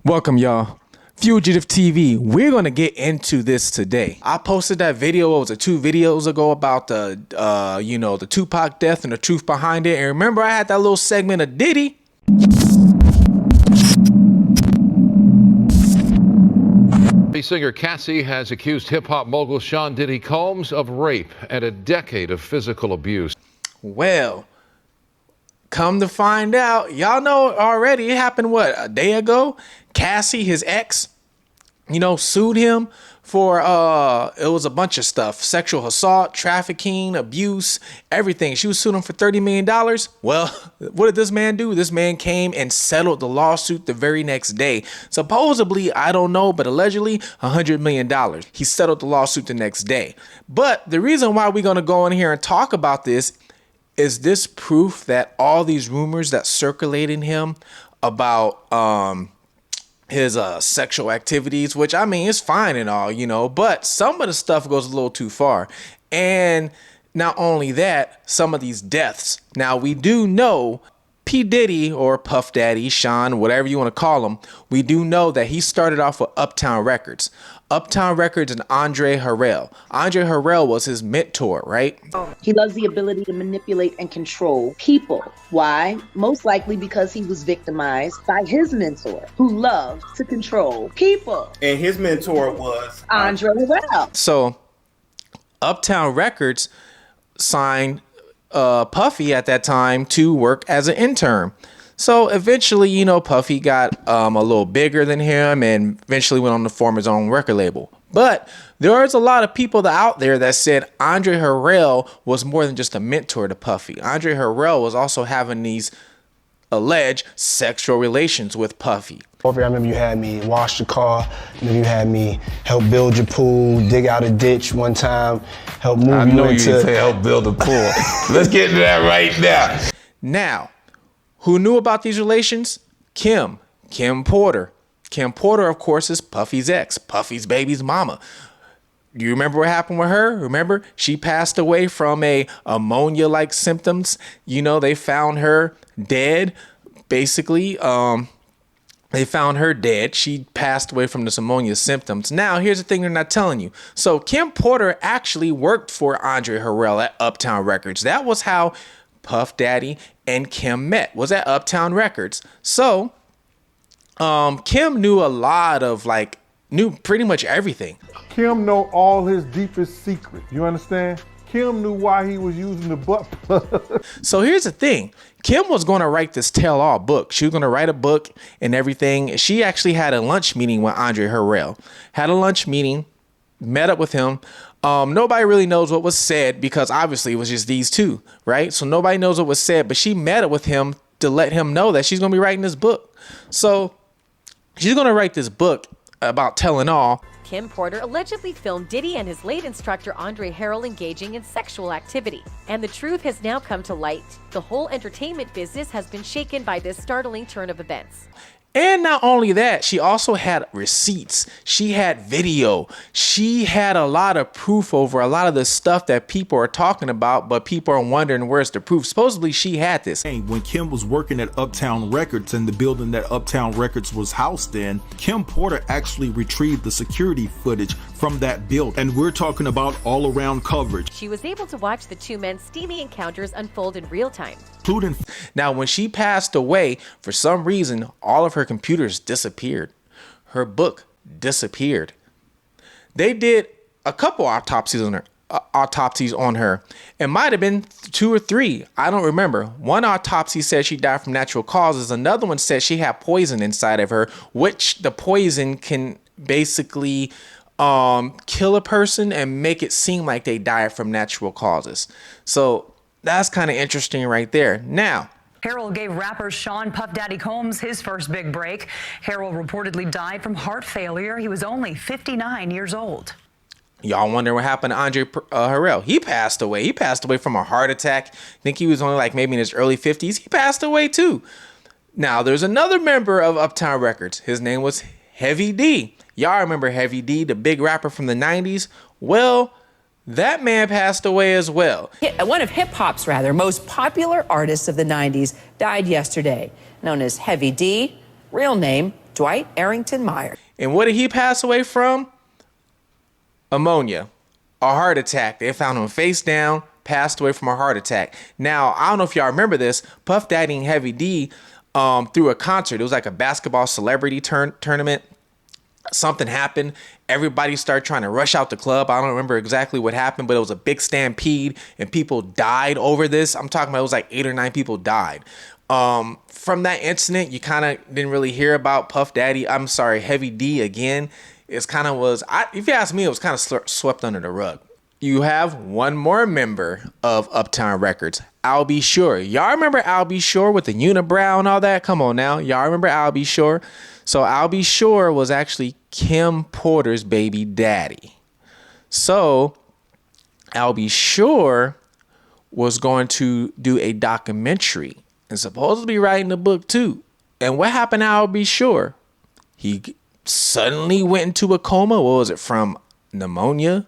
Welcome, y'all. Fugitive TV. We're gonna get into this today. I posted that video. It was 2 videos ago about the, the Tupac death and the truth behind it. And remember, I had that little segment of Diddy. Singer Cassie has accused hip-hop mogul Sean Diddy Combs of rape and a decade of physical abuse. Well, come to find out, y'all know already, it happened, what, a day ago? Cassie, his ex, sued him for, it was a bunch of stuff. Sexual assault, trafficking, abuse, everything. She was suing him for $30 million. Well, what did this man do? This man came and settled the lawsuit the very next day. Supposedly, I don't know, but allegedly, $100 million. He settled the lawsuit the next day. But the reason why we're going to go in here and talk about this is this proof that all these rumors that circulating him about, his sexual activities, which I mean is fine and all, but some of the stuff goes a little too far. And not only that, some of these deaths. Now we do know P Diddy, or Puff Daddy, Sean, whatever you want to call him, we do know that he started off with Uptown Records. Uptown Records and Andre Harrell. Andre Harrell was his mentor, right? He loves the ability to manipulate and control people. Why? Most likely because he was victimized by his mentor, who loved to control people. And his mentor was Andre Harrell. So Uptown Records signed Puffy at that time to work as an intern. So eventually, Puffy got a little bigger than him and eventually went on to form his own record label. But there's a lot of people out there that said Andre Harrell was more than just a mentor to Puffy. Andre Harrell was also having these alleged sexual relations with Puffy. I remember you had me wash the car, you had me help build your pool, dig out a ditch one time, help move I you know into... you didn't say help build a pool. Let's get into that right now. Now, who knew about these relations? Kim Porter. Kim Porter, of course, is Puffy's ex, Puffy's baby's mama. Do you remember what happened with her? Remember, she passed away from ammonia-like symptoms. They found her dead, basically. They found her dead. She passed away from this ammonia symptoms. Now, here's the thing they're not telling you. So Kim Porter actually worked for Andre Harrell at Uptown Records. That was how Puff Daddy and Kim met, was at Uptown Records. So Kim knew a lot of knew pretty much everything. Kim know all his deepest secrets. You understand? Kim knew why he was using the butt plug. So here's the thing. Kim was going to write this tell-all book. She was going to write a book and everything. She actually had a lunch meeting with Andre Harrell. Had a lunch meeting, met up with him. Nobody really knows what was said because obviously it was just these two, right? So nobody knows what was said, but she met up with him to let him know that she's going to be writing this book. So she's going to write this book about telling all. Kim Porter allegedly filmed Diddy and his late instructor Andre Harrell engaging in sexual activity. And the truth has now come to light. The whole entertainment business has been shaken by this startling turn of events. And not only that, she also had receipts. She had video. She had a lot of proof over a lot of the stuff that people are talking about, but people are wondering where's the proof. Supposedly she had this. When Kim was working at Uptown Records and the building that Uptown Records was housed in, Kim Porter actually retrieved the security footage from that building. And we're talking about all around coverage. She was able to watch the two men's steamy encounters unfold in real time. Now, when she passed away, for some reason, all of her computers disappeared. Her book disappeared. They did a couple autopsies on her. It might have been 2 or 3. I don't remember. One autopsy said she died from natural causes. Another one said she had poison inside of her, which the poison can basically kill a person and make it seem like they died from natural causes. So that's kind of interesting right there. Now, Harrell gave rapper Sean Puff Daddy Combs his first big break. Harrell reportedly died from heart failure. He was only 59 years old. Y'all wonder what happened to Andre Harrell. He passed away. He passed away from a heart attack. I think he was only maybe in his early 50s. He passed away too. Now, there's another member of Uptown Records. His name was Heavy D. Y'all remember Heavy D, the big rapper from the 90s? Well, that man passed away as well. One of hip-hop's most popular artists of the 90s died yesterday, known as Heavy D, real name Dwight Arrington Myers. And what did he pass away from? Pneumonia, a heart attack. They found him face down, passed away from a heart attack. Now, I don't know if y'all remember this. Puff Daddy and Heavy D threw a concert. It was like a basketball celebrity tournament. Something happened. Everybody started trying to rush out the club. I don't remember exactly what happened, but it was a big stampede and people died over this. I'm talking about it was like 8 or 9 people died. From that incident, you kind of didn't really hear about Heavy D again. It's kind of if you ask me, it was kind of swept under the rug. You have one more member of Uptown Records, Al B. Sure. Y'all remember Al B. Sure with the unibrow and all that? Come on now. Y'all remember Al B. Sure? So Al B. Sure was actually Kim Porter's baby daddy. So Al B. Sure was going to do a documentary and supposedly writing a book too. And what happened to Al B. Sure? He suddenly went into a coma. What was it, from pneumonia?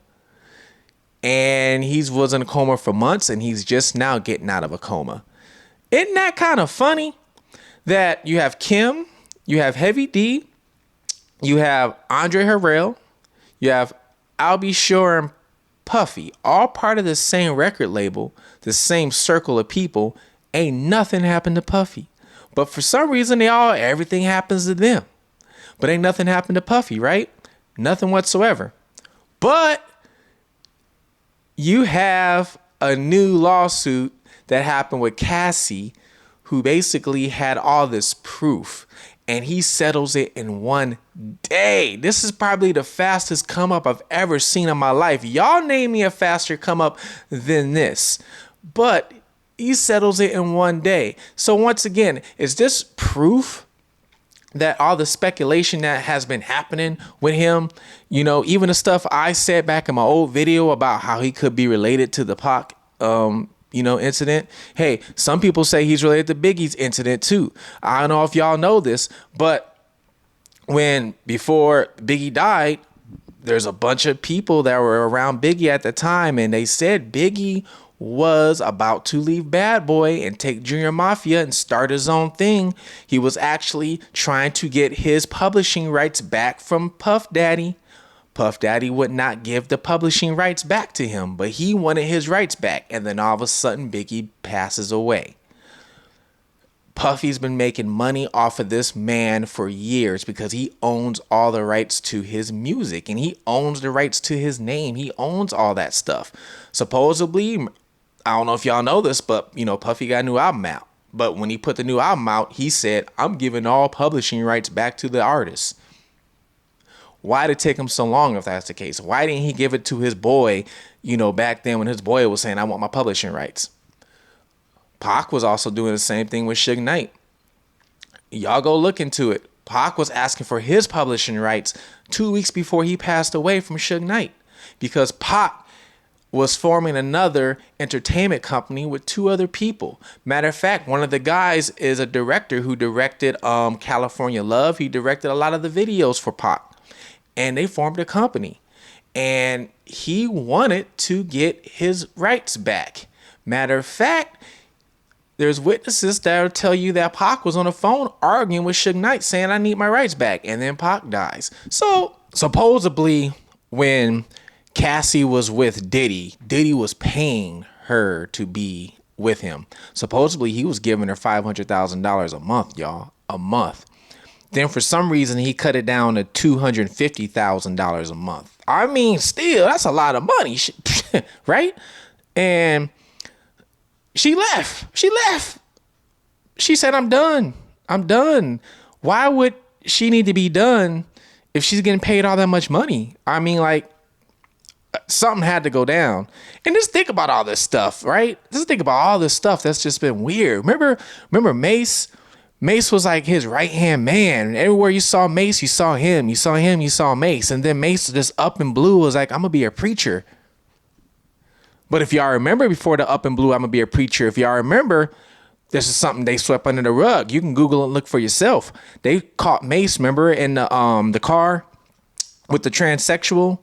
And he was in a coma for months, and he's just now getting out of a coma. Isn't that kind of funny that you have Kim, you have Heavy D, you have Andre Harrell, you have Al B. Sure and Puffy, all part of the same record label, the same circle of people. Ain't nothing happened to Puffy. But for some reason, everything happens to them. But ain't nothing happened to Puffy, right? Nothing whatsoever. But you have a new lawsuit that happened with Cassie, who basically had all this proof, and he settles it in one day. This is probably the fastest come up I've ever seen in my life. Y'all name me a faster come up than this. But he settles it in one day. So once again, is this proof that all the speculation that has been happening with him, even the stuff I said back in my old video about how he could be related to the Pac, incident. Hey, some people say he's related to Biggie's incident too. I don't know if y'all know this, but before Biggie died, there's a bunch of people that were around Biggie at the time, and they said Biggie was about to leave Bad Boy and take Junior Mafia and start his own thing. He was actually trying to get his publishing rights back from Puff Daddy. Puff Daddy would not give the publishing rights back to him, but he wanted his rights back. And then all of a sudden, Biggie passes away. Puffy's been making money off of this man for years because he owns all the rights to his music and he owns the rights to his name. He owns all that stuff. Supposedly, I don't know if y'all know this, but Puffy got a new album out. But when he put the new album out, he said, I'm giving all publishing rights back to the artist. Why did it take him so long if that's the case? Why didn't he give it to his boy, back then when his boy was saying, I want my publishing rights? Pac was also doing the same thing with Suge Knight. Y'all go look into it. Pac was asking for his publishing rights 2 weeks before he passed away from Suge Knight because Pac was forming another entertainment company with 2 other people. Matter of fact, one of the guys is a director who directed California Love. He directed a lot of the videos for Pac. And they formed a company. And he wanted to get his rights back. Matter of fact, there's witnesses that will tell you that Pac was on the phone arguing with Suge Knight saying, I need my rights back. And then Pac dies. So supposedly when Cassie was with Diddy, Diddy was paying her to be with him. Supposedly he was giving her $500,000 a month, y'all. A month. Then for some reason he cut it down to $250,000 a month. I mean, still, that's a lot of money, right? And she left. She said, I'm done. Why would she need to be done if she's getting paid all that much money? I mean, something had to go down. And just think about all this stuff, right? Just think about all this stuff that's just been weird. Remember Mace? Mace was like his right-hand man. Everywhere you saw Mace, you saw him. You saw him, you saw Mace. And then Mace just up and blue was like, I'm going to be a preacher. But if y'all remember before the up and blue, I'm going to be a preacher. If y'all remember, this is something they swept under the rug. You can Google and look for yourself. They caught Mace, remember, in the car with the transsexual.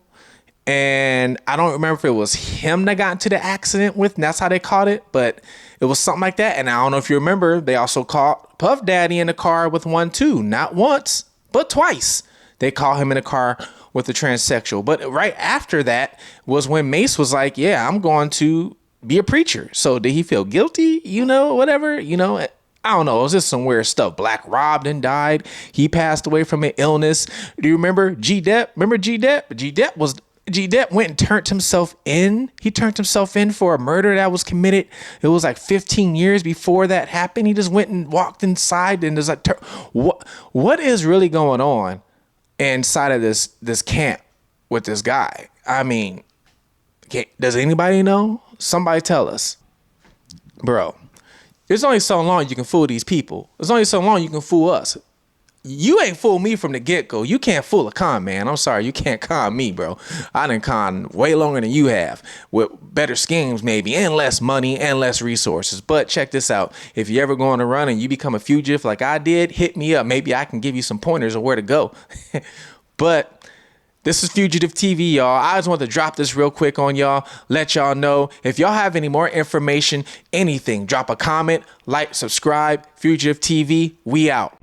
And I don't remember if it was him that got into the accident with, and that's how they caught it, but it was something like that. And I don't know if you remember, they also caught Puff Daddy in the car with one too. Not once, but twice they caught him in a car with a transsexual. But right after that was when Mace was like, yeah, I'm going to be a preacher. So did he feel guilty? Whatever, I don't know. It was just some weird stuff. Black Rob then died. He passed away from an illness. Do you remember G-Dep? Remember G-Dep? G-Dep went and turned himself in. He turned himself in for a murder that was committed. It was like 15 years before that happened. He just went and walked inside and was like, what is really going on inside of this camp with this guy? I mean, does anybody know? Somebody tell us. Bro, there's only so long you can fool these people. There's only so long you can fool us. You ain't fool me from the get-go. You can't fool a con man. I'm sorry, you can't con me, bro. I done con way longer than you have, with better schemes maybe, and less money and less resources. But check this out. If you ever go on a run and you become a fugitive like I did, hit me up. Maybe I can give you some pointers on where to go. But this is Fugitive TV, y'all. I just want to drop this real quick on y'all. Let y'all know. If y'all have any more information, anything, drop a comment, like, subscribe. Fugitive TV, we out.